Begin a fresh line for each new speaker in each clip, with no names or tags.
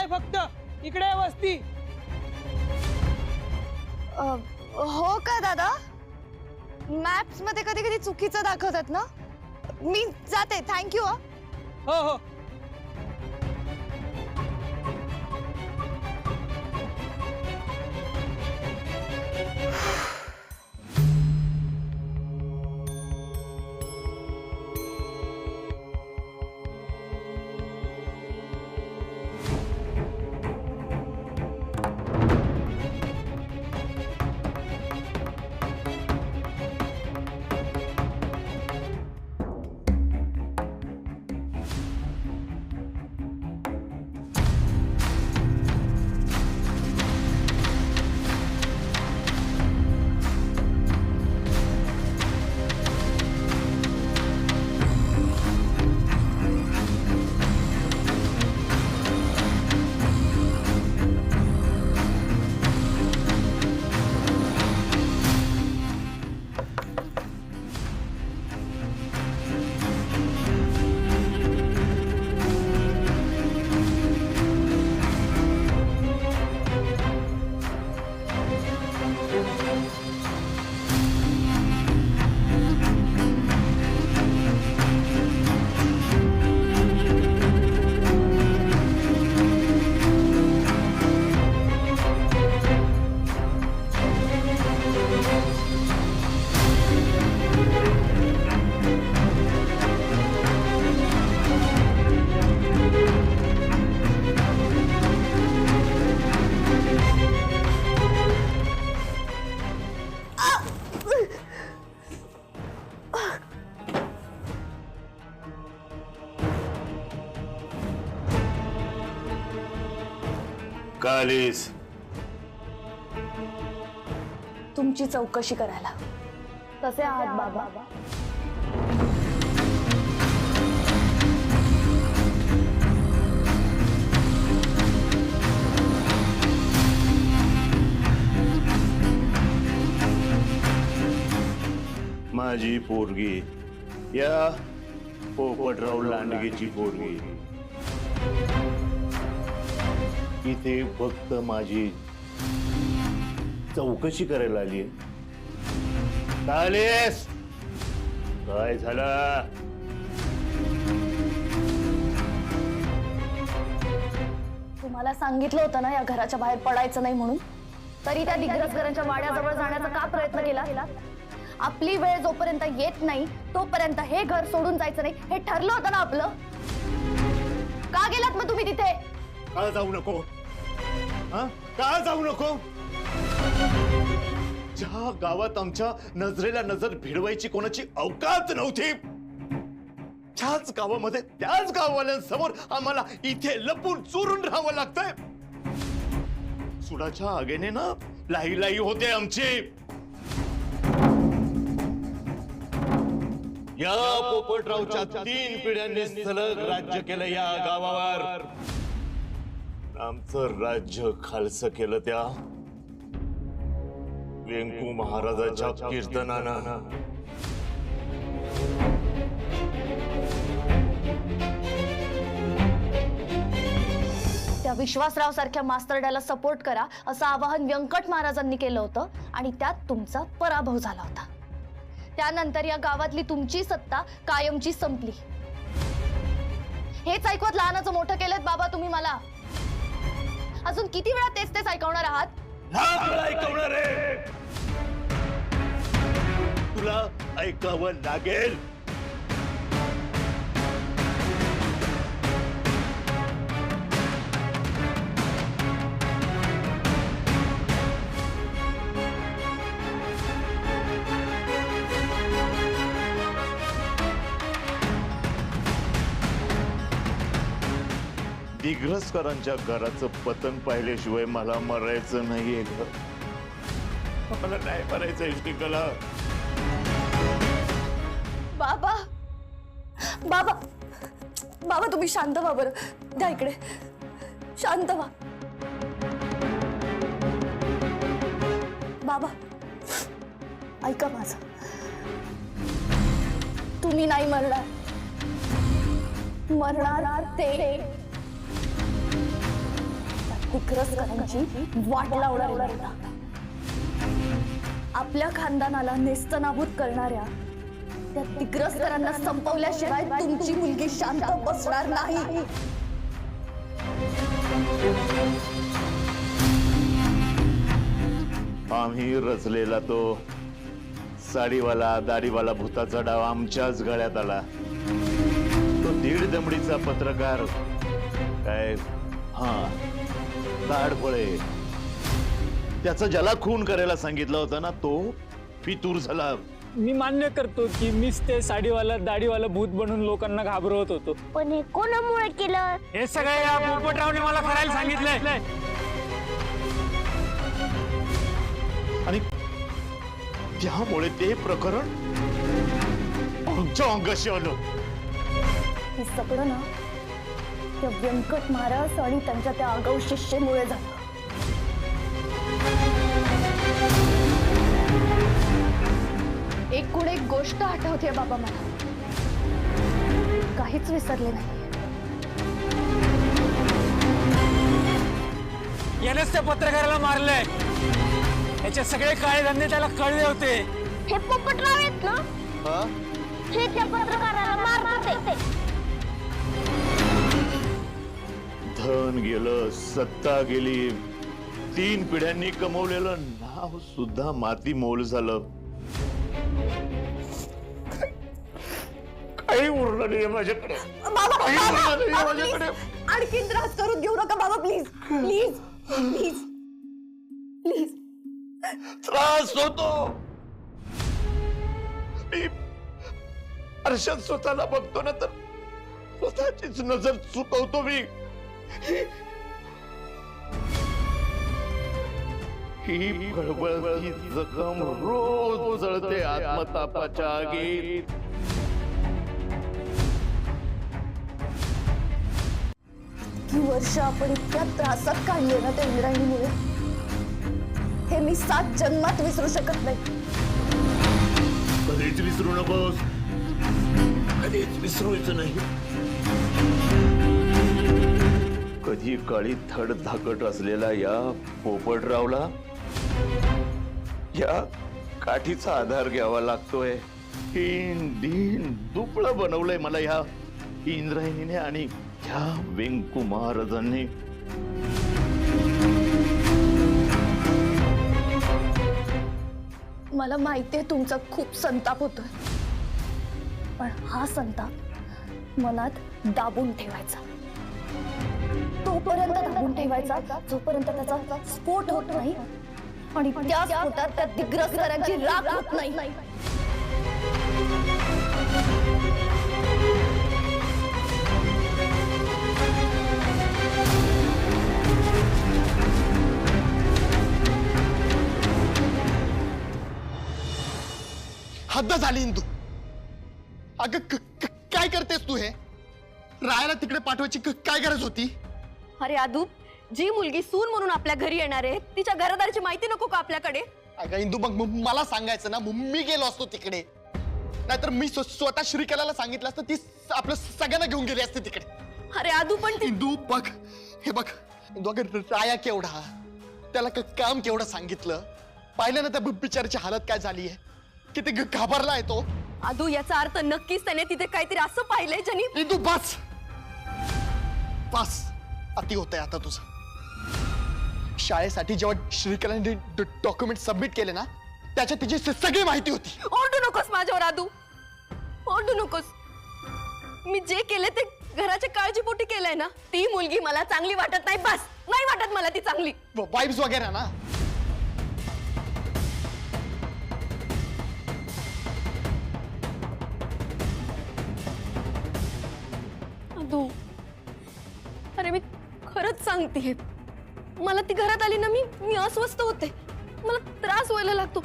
आहे फक्त, इकडे आहे वस्ती.
हो का दादा? मॅप्स मध्ये कधी कधी चुकीचं दाखवतात ना. मी जाते, थँक्यू.
हो हो.
कालीस
तुमची चौकशी करायला. कसे आहात बाबा?
माझी पोरगी, या पोपटराव लांडगेची पोरगी, इथे फक्त माझी चौकशी करायला आली. कालीस, काय झालं?
तुम्हाला सांगितलं होतं ना या घराच्या बाहेर पडायचं नाही म्हणून. तरी त्या दिग्रसकरांच्या वाड्याजवळ जाण्याचा का प्रयत्न केला? आपली वेळ जोपर्यंत येत नाही तोपर्यंत हे घर सोडून जायचं नाही हे ठरलं होतं ना आपलं. का गेलात मग तुम्ही तिथे?
का जाऊ नको? का जाऊ नको? ज्या गावात आमच्या नजरेला नजर भिडवायची कोणाची अवकाश नव्हती, त्याच गावामध्ये त्याच गाववाल्यांसमोर आम्हाला इथे लपून चोरून राहावं लागतंय. सुडाच्या आगेने ना लाई लाई होते आमची. या पोपटरावच्या 3 पिढ्यांनी सलग राज्य केलं या गावावर. आमचं राज्य खालसं केलं त्या वेंकू महाराजाच्या कीर्तनानं.
त्या विश्वासराव सारख्या मास्तरड्याला सपोर्ट करा असं आवाहन व्यंकट महाराजांनी केलं होतं आणि त्यात तुमचा पराभव झाला होता. त्यानंतर या गावातली तुमची सत्ता कायमची संपली. हेच ऐकवत लहानाचं मोठं केलं बाबा तुम्ही मला. अजून किती वेळा तेच तेच ऐकवणार आहात?
ऐकवणार आहे. तुला ऐकावं लागेल. दिग्रसकरांच्या घराचं पतन पाहिल्याशिवाय मला मरायचं नाहीये. मला नाही मरायचं श्रीकला.
बाबा बाबा बाबा तुम्ही शांत व्हा बरं. द्या इकडे. शांत व्हा बाबा. ऐका माझं. तुम्ही नाही मरणार. मरणार ते. दिग्रसकरांची वाट लावणारा नेता, आपल्या खानदानाला नेस्तनाबूत करणाऱ्या त्या दिग्रसकरांना संपवल्याशिवाय तुमची मुलगी शांत बसणार नाही.
आम्ही रचलेला तो साडीवाला दाढीवाला भूताचा डाव आमच्याच गळ्यात आला. तो 1.5 दमडीचा पत्रकार काय ताडपळे, त्याचा ज्याला खून करायला सांगितलं होतं ना तो फितूर झाला.
मी मान्य करतो की मीच ते साडीवाला दाढीवाला भूत बनून लोकांना घाबरवत होतो.
पण हे कोणामुळे केलं?
हे सगळे या पोपटरावने मला करायला सांगितलंय.
आणि त्यामुळे ते प्रकरण आमच्या अंगाशी आलं.
हे सगळं ना त्या व्यंकट महाराज आणि त्यांच्या त्या आगाऊ शिष्येमुळे झालं. एकूण एक गोष्ट आठवते बाबा मला, काहीच विसरले नाही.
यानेच त्या पत्रकाराला मारलंय. याचे सगळे काळे धंदे त्याला कळले होते.
हे पोपटराव आहेत ना? हे त्या पत्रकाराला मारत होते.
धन गेलं, सत्ता गेली, 3 पिढ्यांनी कमवलेलं नाव सुद्धा माती मोल झालं. काही उरलं नाही माझ्याकडे. काही उरलं नाही माझ्याकडे.
आणखी त्रास करून घेऊ नका बाबा, प्लीज प्लीज प्लीज प्लीज.
त्रास होतो. मी आरशात स्वतःला बघतो ना तर स्वतःचीच नजर चुकवतो मी. ही खळबळती जखम रोज जळते आत्मतापाच्या आगीत.
ही वर्ष आपण इतक्या त्रासात काढले ना त्या इंद्रायणीमुळे, हे मी 7 जन्मात विसरू शकत नाही.
कधीच विसरू नकोस, कधीच विसरूच नाही. कधी काळी थड धाकट असलेला या पोपटरावला या काठीचा आधार घ्यावा लागतोय. हीन दीन दुबळं बनवलंय मला ह्या इंद्रायणीने आणि ह्या वेंकू महाराजांनी.
मला माहितीये तुमचा खूप संताप होतोय, पण हा संताप मनात दाबून ठेवायचा. तोपर्यंत दाबून ठेवायचा जोपर्यंत त्याचा स्फोट होत नाही आणि त्या स्फोटात त्या दिग्रसकरांची राख होत नाही.
हद्द झाली इंदू. अगं काय करतेस तू? हे राहायला तिकडे पाठवायची काय गरज होती?
अरे आदू, जी मुलगी सून म्हणून आपल्या घरी येणार आहे तिच्या घरदारची माहिती नको का आपल्याकडे?
अगं इंदू, मग मला सांगायचं ना, मी गेलो असतो तिकडे. नाहीतर मी स्वतः श्रीकलाला सांगितलं असतं, ती आपलं सगळ्यांना घेऊन गेली असते तिकडे.
अरे आदू, पण
इंदू बघ, हे बघ इंदू, अगं राया केवढा, त्याला काम केवढं सांगितलं, पाहिलं ना त्या बिचाराची हालत काय झाली आहे, किती घाबरला आहे तो.
आदू, याचा अर्थ नक्कीच त्याने तिथे काहीतरी असं पाहिलंय ज्यानी.
इंदू बस बस, अति होतंय आता तुझं. शाळेसाठी जेव्हा श्रीकलाने डॉक्युमेंट सबमिट केले ना, त्याच्यात तिची सगळी माहिती होती.
ओरडू नकोस माझ्यावर आदू, ओरडू नकोस. मी जे केले ते घराच्या काळजीपोटी केलंय ना. ती मुलगी मला चांगली वाटत नाही, बस. नाही वाटत मला ती चांगली.
वाईब्स वगैरे ना.
आदू, अरे मी खरंच सांगतेय, मला ती घरात आली ना, मी अस्वस्थ होते, मला त्रास व्हायला लागतो.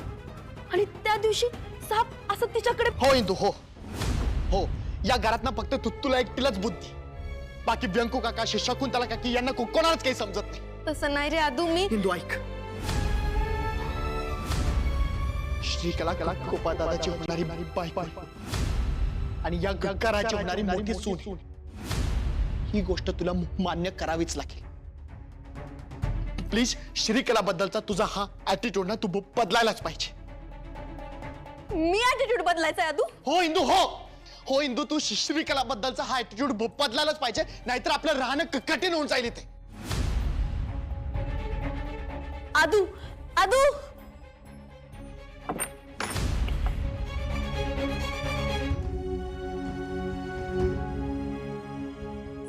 आणि त्या दिवशी साप असं तिच्याकडे.
हो इंदू, हो हो, या घरात ना फक्त तुला एकटीलाच बुद्धी, बाकी व्यंकू काका, शकुंतला काकी यांना कोणालाच काही समजत नाही.
तसं नाही रे आदू. मी
इंदू ऐक, श्रीकला कोपा दादाची होणारी बायको आणि या घराची होणारी मोठी सून, ही गोष्ट तुला मान्य करावीच लागेल. प्लीज श्रीकला बद्दलचा तुझा हा ऍटिट्यूड ना तू बदलायलाच पाहिजे.
मी ऍटिट्यूड बदलायचा आहे अदू?
हो इंदू, हो हो इंदू, तू श्रीकला बद्दलचा हा ऍटिट्यूड बदलायलाच पाहिजे, नाहीतर आपलं राहणं कठीण होऊन जाईल इथे.
अदू अदू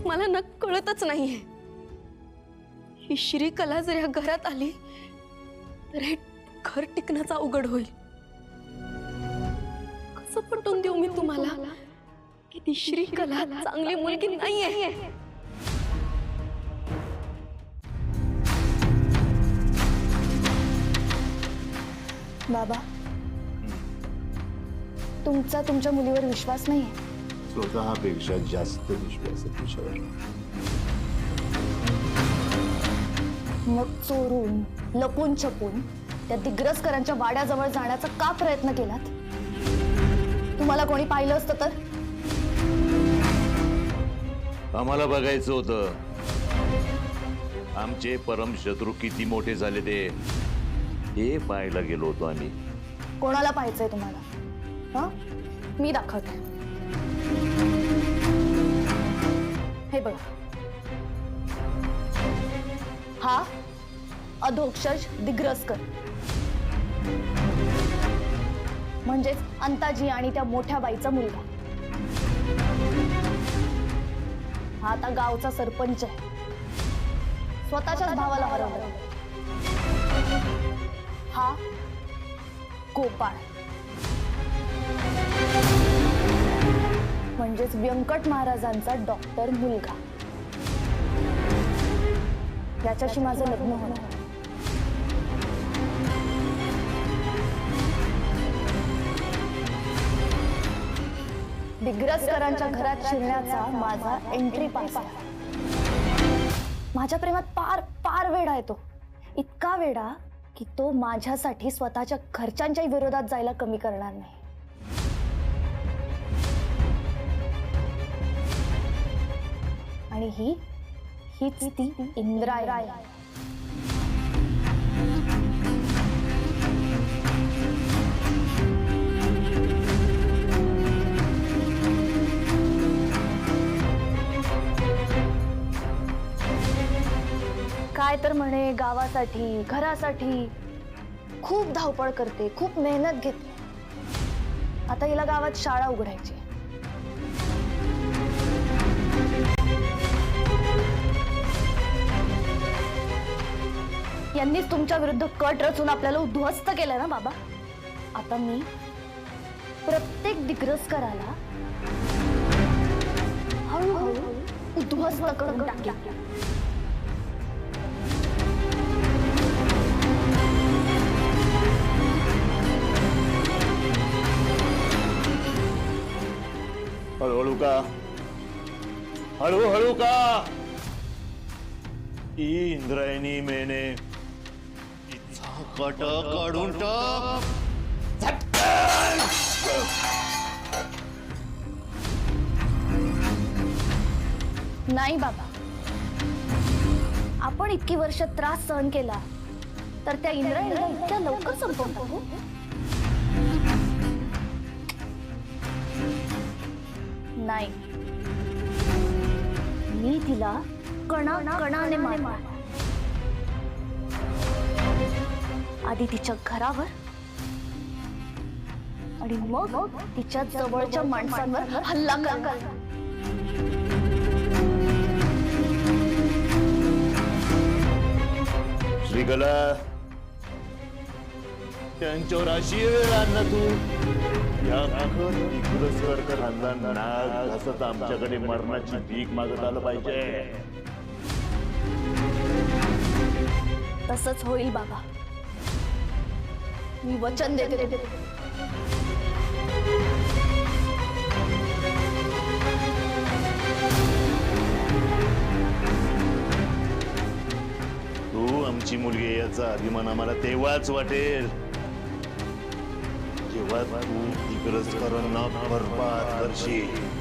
मला ना कळतच नाहीये, ही श्रीकला जर या घरात आली तर हे घर टिकण्याचा अवघड होईल. कसं पटवून देऊ मी तुम्हाला की ती श्रीकला चांगली मुलगी नाहीये?
बाबा, तुमचा तुमच्या मुलीवर विश्वास नाहीये?
स्वतःपेक्षा जास्त विश्वास आहे तुझ्यावर.
मग चोरून लपून छपून त्या दिग्रसकरांच्या वाड्याजवळ जाण्याचा का प्रयत्न केलात? तुम्हाला कोणी पाहिलं असतं तर?
आम्हाला बघायचं होतं आमचे परम शत्रू किती मोठे झाले ते, हे पाहायला गेलो होतो आम्ही.
कोणाला पाहायचंय तुम्हाला? हा, मी दाखवते. हे बघा, हा अधोक्षज दिग्रसकर, म्हणजेच अंताजी आणि त्या मोठ्या बाईचा मुलगा. हा आता गावचा सरपंच आहे, स्वतःच्याच भावाला हरवलं. हा गोपाळ, म्हणजेच व्यंकट महाराजांचा डॉक्टर मुलगा. याच्याशी माझं लग्न होणार. दिग्रसकरांच्या घरात शिरण्याचा माझा एंट्री पास आहे. माझ्या प्रेमात फार फार वेडा आहे तो, इतका वेडा की तो माझ्यासाठी स्वतःच्या घरच्यांच्याही विरोधात जायला कमी करणार नाही. आणि हीच ती इंद्रायणी. काय तर म्हणे गावासाठी घरासाठी खूप धावपळ करते, खूप मेहनत घेते. आता हिला गावात शाळा उघडायची. यांनीच तुमच्या विरुद्ध कट रचून आपल्याला उद्ध्वस्त केलं ना बाबा. आता मी प्रत्येक दिग्रसकराला हळूहळू उद्ध्वस्त करून टाकेन.
हळूहळू का, हळूहळू का? इंद्रायणी मेने तिचा कट काढून टाक.
नाही बाबा, आपण इतकी वर्ष त्रास सहन केला तर त्या इंद्रायणीला इतक्या लवकर संपवून टाकू? नाही, मी तिला कणाकणाने मारणार. आधी तिच्या घरावर आणि मग तिच्या जवळच्या माणसांवर हल्ला करणार.
श्रीकला, त्यांच्यावर अशी वेळ आणला तू. या दिग्रसकर खानदान नाग घासत आमच्याकडे मरणाची भीक मागत आलं पाहिजे.
तसंच होईल बाबा, मी वचन देते.
तू आमची मुलगी आहे याचा अभिमान आम्हाला तेव्हाच वाटेल जेव्हा तू दिग्रसकरांना बरबाद करशील.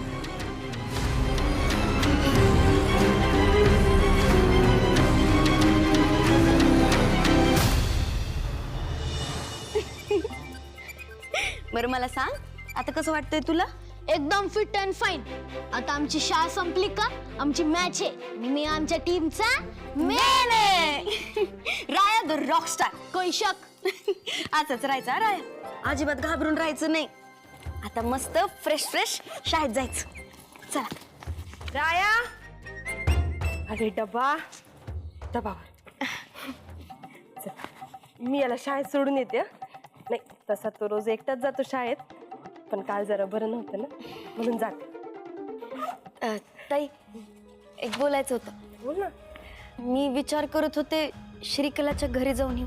बरं मला सांग, आता कसं वाटतंय तुला?
एकदम फिट अँड फाईन. आता आमची शाळा संपली का आमची मॅच आहे आणि मी आमच्या टीमचा मेन आहे.
राया द रॉकस्टार.
कैशक.
असंच राहायचं हा राया, अजिबात घाबरून राहायचं नाही. आता मस्त फ्रेश फ्रेश शाळेत जायचं. चला
राया, अरे डबा डबा मी याला शाळेत सोडून येते हं. नाही तसा तो रोज एकटाच जातो शाळेत, पण काल जरा बरं नव्हतं ना म्हणून जाते.
ताई, एक बोलायचं होतं.
बोल ना.
मी विचार करत होते श्रीकलाच्या घरी जाऊन येऊ.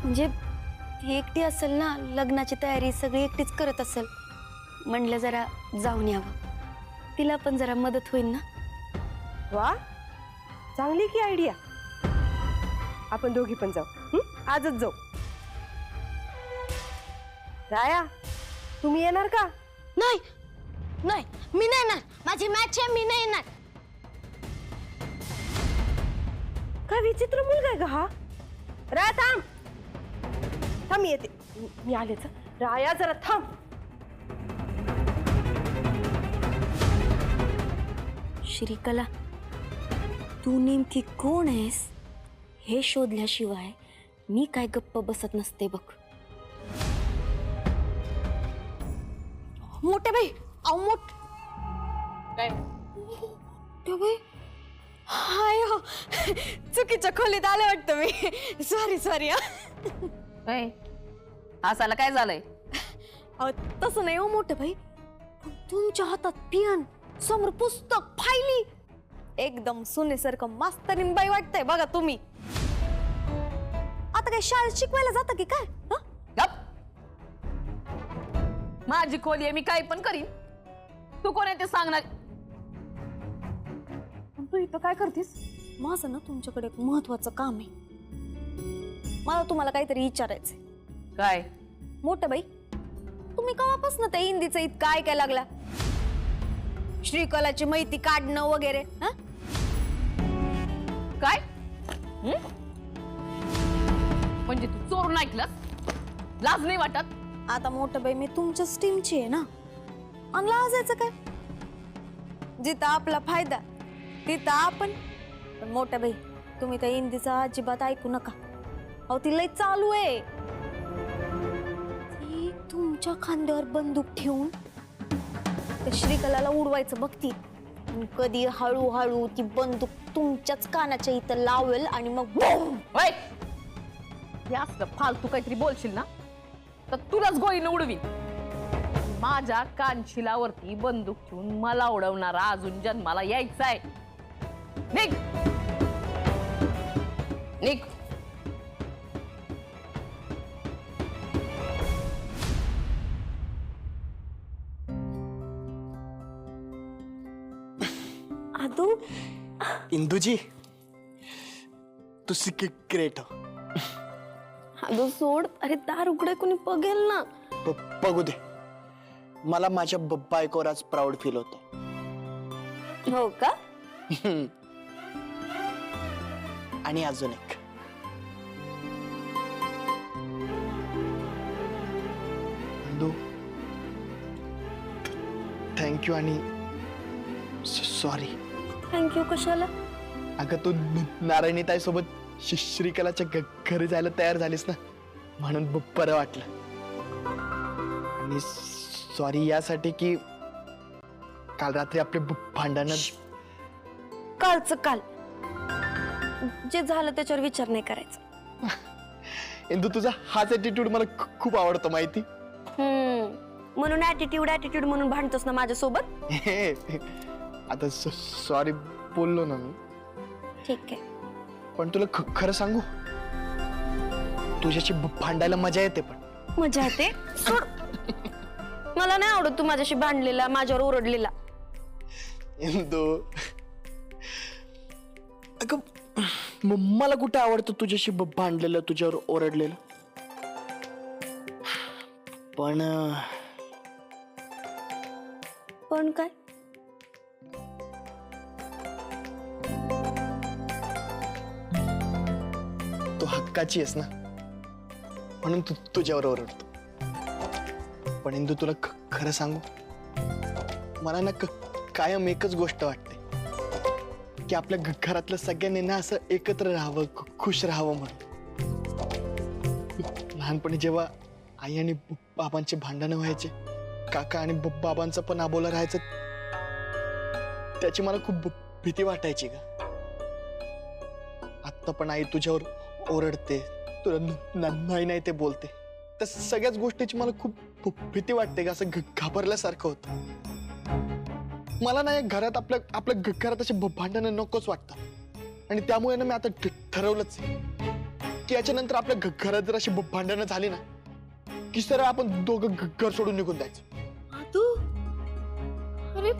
म्हणजे ती एकटी असेल ना, लग्नाची तयारी सगळी एकटीच करत असेल. म्हणलं जरा जाऊन यावं, तिला पण जरा मदत होईल ना.
वा, चांगली की आयडिया. आपण दोघी पण जाऊ. आजच जाऊ. राया, तुम्ही येणार का?
नाही नाही, मी नाही येणार. माझी मॅच आहे, मी नाही येणार.
काय विचित्र मुलगा आहे का हा? राया थांब थांब, मी येते. मी आलेच. राया जरा थांब.
श्रीकला, तू नेमकी कोण आहेस हे शोधल्याशिवाय मी काय गप्प बसत नसते बघ.
मोठे बाई, अहो
काय?
बाई, हाय हो, चुकीच्या खोलीत आले वाटतं मी. सॉरी.
असायला काय झालंय?
तसं नाही हो मोठे भाई, पण तुमच्या हातात पियान, समोर पुस्तक, फायली, एकदम सुनेसारखं मास्तरीन बाई वाटतंय बघा तुम्ही. आता काय शाळेत शिकवायला जाता की काय?
गप. माझी खोली आहे, मी काय पण करीन. तू कोण आहे ते सांगणार.
तू इथं काय करतेस? माझं ना तुमच्याकडे एक महत्वाचं काम आहे. मला तुम्हाला काहीतरी विचारायचंय.
काय?
मोठं बाई, तुम्ही केव्हापासून त्या हिंदीचं इतकं ऐकायला लागला? श्रीकलाची माहिती काढणं वगैरे.
काय? म्हणजे तू चोरून ऐकलंस? लाज नाही वाटत?
आता मोठं बाई, मी तुमच्याच टीमची आहे ना, आणि लाजायचं काय? जिथं आपला फायदा तिथं आपण. पण मोठ्या बाई, तुम्ही त्या हिंदीचा अजिबात ऐकू नका. अहो ती लय चालू आहे. ती तुमच्या खांद्यावर बंदूक ठेवून त्या श्रीकलाला उडवायचं बघती. कधी हळूहळू ती बंदूक तुमच्याच कानाच्या इथं लावेल आणि मग बूम!
होय, हे असलं फालतू काहीतरी बोलशील ना तर तुलाच गोळीनं उडवी. माझ्या कानशिलावरती बंदूक ठेवून मला उडवणारा अजून जन्माला यायचा आहे. निघ निघ.
आदू,
इंदुजी, तू ग्रेट हो.
आदू सोड. अरे दार उघडे कोणी बघेल ना.
बघू दे. मला माझ्या बायकोवर आज प्राऊड फील होतं.
हो का?
आणि अजून एक, इंदू, थँक्यू आणि सॉरी.
थँक्यू कशाला?
अगं तू नारायणी ताई सोबत श्रीकलाच्या घरी जायला तयार झालीस ना, म्हणून बरं वाटलं. आणि सॉरी यासाठी की काल रात्री आपले भांडण.
कालचं काल, जे झालं त्याच्यावर विचार नाही करायचा.
इंदू, तुझा हाच ऍटिट्यूड मला खूप आवडतो माहिती.
म्हणून ऍटिट्यूड म्हणून भांडतोस ना माझ्यासोबत.
आता सॉरी बोललो ना मी.
ठीक आहे.
पण तुला खरं सांगू, तुझ्याशी भांडायला मजा येते. पण
मजा येते? सोड. मला नाही आवडत तू माझ्याशी भांडलेला, माझ्यावर ओरडलेला.
इंदू, अगं मला कुठे आवडतं तुझ्याशी भांडलेलं, तुझ्यावर ओरडलेलं.
पण काय?
तू हक्काची आहेस ना, म्हणून तू तुझ्यावर ओरडतो. पण इंदू, तुला खरं सांगू, मला ना कायम एकच गोष्ट वाटते की आपल्या घरातल्या सगळ्यांनी ना असं एकत्र राहावं, खुश राहावं म्हणून. लहानपणी जेव्हा आई आणि बाबांचे भांडणं व्हायचे, काका आणि बाबांचं पण आबोला राहायचं, त्याची मला खूप भीती वाटायची ग. आत्ता पण आई तुझ्यावर ओरडते, तुला नाही नाही ते बोलते, त्या सगळ्याच गोष्टीची मला खूप भीती वाटते ग. असं घाबरल्यासारखं होतं मला ना. या घरात आपल्या घरात असे भांडणं नकोच वाटतं. आणि त्यामुळे ना मी आता ठरवलंच की याच्यानंतर आपल्या घरात जर अशी भांडणं झाली ना, की सरळ आपण दोघं घर सोडून निघून जायचं.
तू अरे